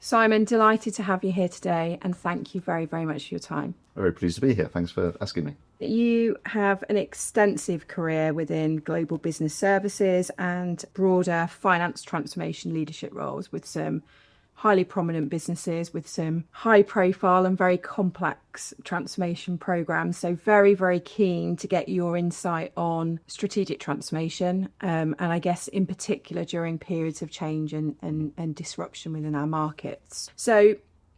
Simon, delighted to have you here today, and thank you very, very much for your time. Very pleased to be here. Thanks for asking me. You have an extensive career within global business services and broader finance transformation leadership roles with some highly prominent businesses with some high profile and very complex transformation programs. So very, very keen to get your insight on strategic transformation. And I guess in particular during periods of change and disruption within our markets. So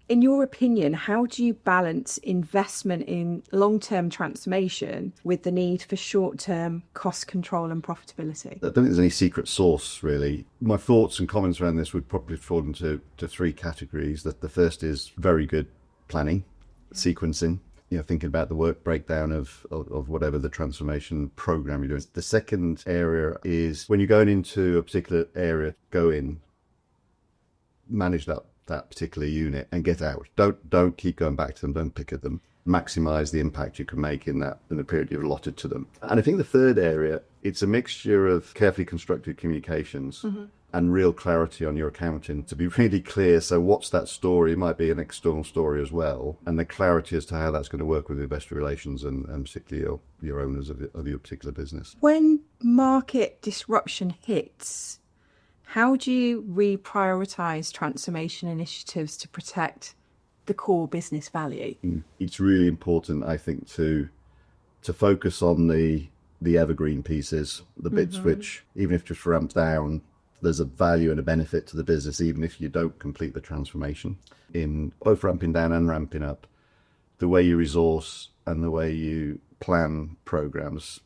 in your opinion, how do you balance investment in long-term transformation with the need for short-term cost control and profitability? I don't think there's any secret sauce, really. My thoughts and comments around this would probably fall into three categories. The first is very good planning, sequencing, thinking about the work breakdown of whatever the transformation program you're doing. The second area is when you're going into a particular area, manage that particular unit and get out. Don't keep going back to them. Don't pick at them. Maximize the impact you can make in the period you've allotted to them. And I think the third area, it's a mixture of carefully constructed communications and real clarity on your accounting to be really clear. So what's that story? It might be an external story as well. And the clarity as to how that's going to work with investor relations and particularly your owners of your particular business. When market disruption hits, how do you reprioritize transformation initiatives to protect the core business value? It's really important, I think, to focus on the evergreen pieces, the bits which, even if just ramped down, there's a value and a benefit to the business, even if you don't complete the transformation. In both ramping down and ramping up, the way you resource and the way you plan programs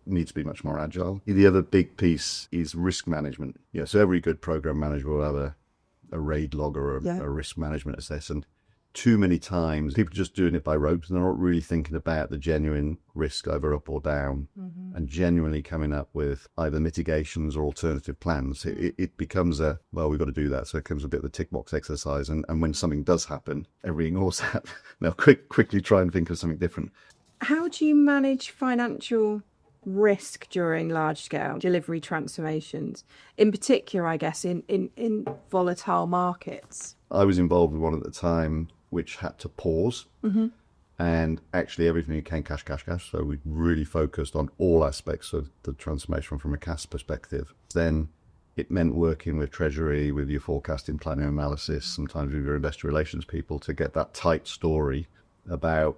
needs to be much more agile. The other big piece is risk management. So every good program manager will have a RAID log or a risk management assessment. Too many times people are just doing it by rote and they're not really thinking about the genuine risk either up or down and genuinely coming up with either mitigations or alternative plans. It becomes we've got to do that. So it becomes a bit of a tick box exercise. And when something does happen, everybody ignores that. They'll quickly try and think of something different. How do you manage financial risk during large-scale delivery transformations, in particular, I guess, in volatile markets? I was involved with one at the time which had to pause, and actually everything became cash. So we really focused on all aspects of the transformation from a cash perspective. Then it meant working with Treasury, with your forecasting, planning, analysis, sometimes with your investor relations people to get that tight story about,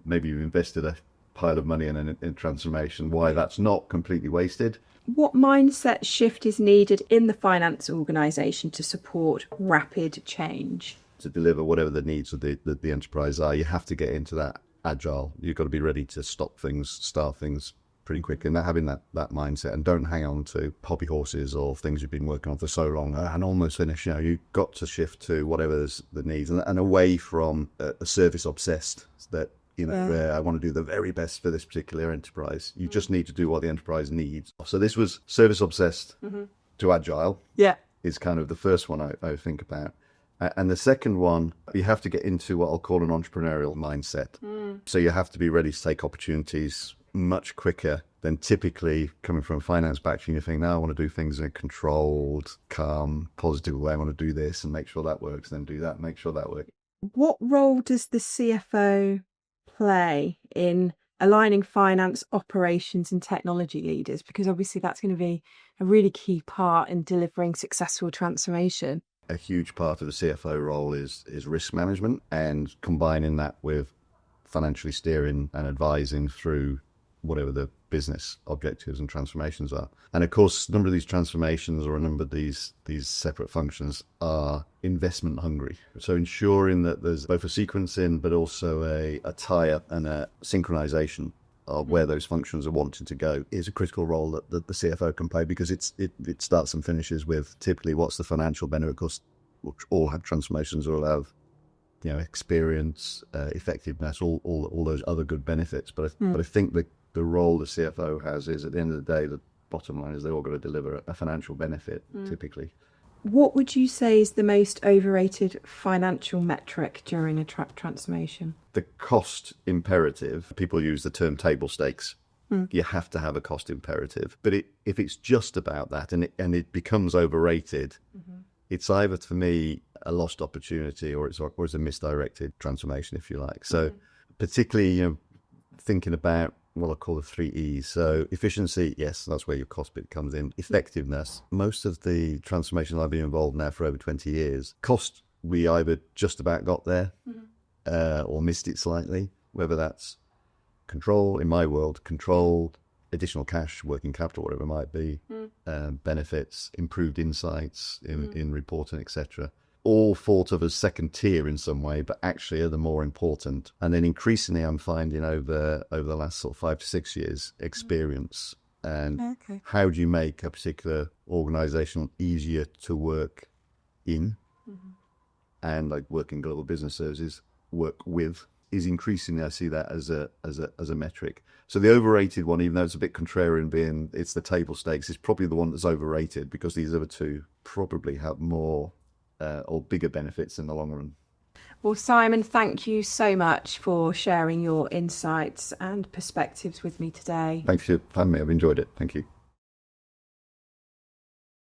maybe you've invested a pile of money in transformation, why that's not completely wasted. What mindset shift is needed in the finance organisation to support rapid change? To deliver whatever the needs of the enterprise are, you have to get into that agile. You've got to be ready to stop things, start things pretty quick, and having that mindset, and don't hang on to hobby horses or things you've been working on for so long and almost finished. You've got to shift to whatever's the needs and away from a service obsessed that where I want to do the very best for this particular enterprise. You just need to do what the enterprise needs. So this was service obsessed to agile. Is kind of the first one I think about. And the second one, you have to get into what I'll call an entrepreneurial mindset. So you have to be ready to take opportunities much quicker than typically coming from a finance background. You think, now I want to do things in a controlled, calm, positive way. I want to do this and make sure that works, then do that, make sure that works. What role does the CFO play in aligning finance, operations and technology leaders? Because obviously that's going to be a really key part in delivering successful transformation. A huge part of the CFO role is risk management and combining that with financially steering and advising through whatever the business objectives and transformations are. And of course, a number of these transformations or a number of these separate functions are investment hungry. So ensuring that there's both a sequencing but also a tie-up and a synchronization of where those functions are wanting to go is a critical role that the CFO can play, because it starts and finishes with typically what's the financial benefit. Of course, all have transformations or have experience, effectiveness, all those other good benefits. But I think the role the CFO has is, at the end of the day, the bottom line is they're all got to deliver a financial benefit, typically. What would you say is the most overrated financial metric during a transformation? The cost imperative. People use the term table stakes. You have to have a cost imperative. But if it's just about that and it becomes overrated, it's either for me a lost opportunity or it's a misdirected transformation, if you like. So particularly, thinking about what I call the 3 E's. So efficiency, yes, that's where your cost bit comes in. Effectiveness, most of the transformations I've been involved now for over 20 years, cost, we either just about got there or missed it slightly, whether that's control, in my world, control, additional cash, working capital, whatever it might be, benefits, improved insights in reporting, etc. All thought of as second tier in some way, but actually are the more important. And then increasingly, I'm finding over the last sort of 5 to 6 years, experience and how do you make a particular organisation easier to work in, and like work in global business services, work with, is increasingly, I see that as a metric. So the overrated one, even though it's a bit contrarian, being it's the table stakes, is probably the one that's overrated, because these other two probably have more or bigger benefits in the long run. Well, Simon, thank you so much for sharing your insights and perspectives with me today. Thanks for having me. I've enjoyed it. Thank you.